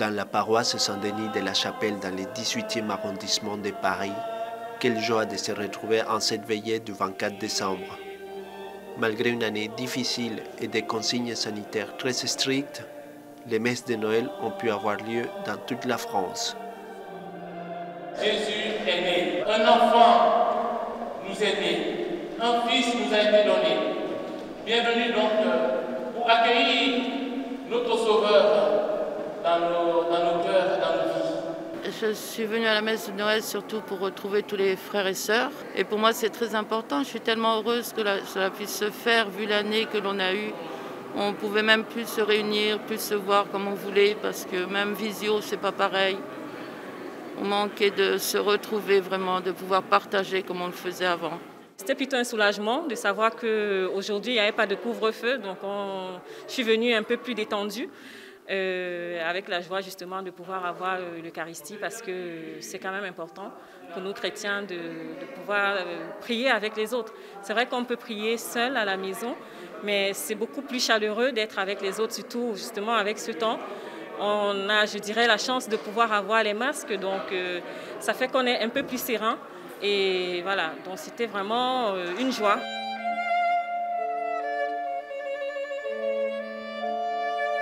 Dans la paroisse Saint-Denis de la Chapelle dans le 18e arrondissement de Paris, quelle joie de se retrouver en cette veillée du 24 décembre. Malgré une année difficile et des consignes sanitaires très strictes, les messes de Noël ont pu avoir lieu dans toute la France. Jésus est né, un enfant nous est né, un fils nous a été donné. Bienvenue donc pour accueillir notre Sauveur dans nos cœurs, dans nos vies. Je suis venue à la messe de Noël surtout pour retrouver tous les frères et sœurs. Et pour moi, c'est très important. Je suis tellement heureuse que cela puisse se faire, vu l'année que l'on a eue. On ne pouvait même plus se réunir, plus se voir comme on voulait, parce que même visio, c'est pas pareil. On manquait de se retrouver vraiment, de pouvoir partager comme on le faisait avant. C'était plutôt un soulagement de savoir qu'aujourd'hui, il n'y avait pas de couvre-feu. Donc, je suis venue un peu plus détendue. Avec la joie justement de pouvoir avoir l'Eucharistie, parce que c'est quand même important pour nous chrétiens de pouvoir prier avec les autres. C'est vrai qu'on peut prier seul à la maison, mais c'est beaucoup plus chaleureux d'être avec les autres, surtout justement avec ce temps. On a, je dirais, la chance de pouvoir avoir les masques, donc ça fait qu'on est un peu plus serein. Et voilà, donc c'était vraiment une joie.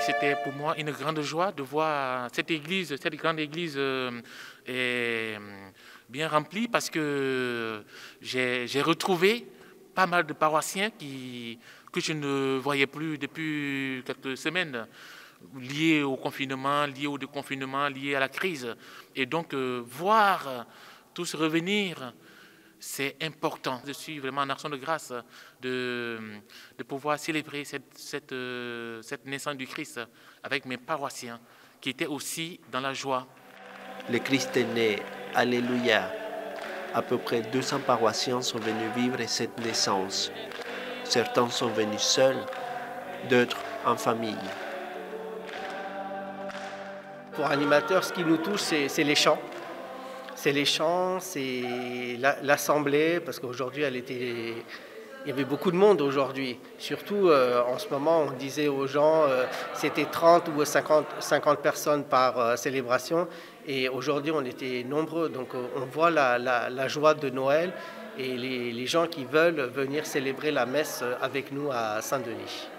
C'était pour moi une grande joie de voir cette grande église bien remplie, parce que j'ai retrouvé pas mal de paroissiens que je ne voyais plus depuis quelques semaines, liés au confinement, liés au déconfinement, liés à la crise. Et donc voir tous revenir, c'est important. Je suis vraiment en action de grâce de pouvoir célébrer cette naissance du Christ avec mes paroissiens qui étaient aussi dans la joie. Le Christ est né, Alléluia. À peu près 200 paroissiens sont venus vivre cette naissance. Certains sont venus seuls, d'autres en famille. Pour animateur, ce qui nous touche, c'est les chants. C'est les chants, c'est l'assemblée, parce qu'aujourd'hui, il y avait beaucoup de monde aujourd'hui. Surtout, en ce moment, on disait aux gens, c'était 30 ou 50 personnes par célébration. Et aujourd'hui, on était nombreux. Donc, on voit la joie de Noël et les gens qui veulent venir célébrer la messe avec nous à Saint-Denis.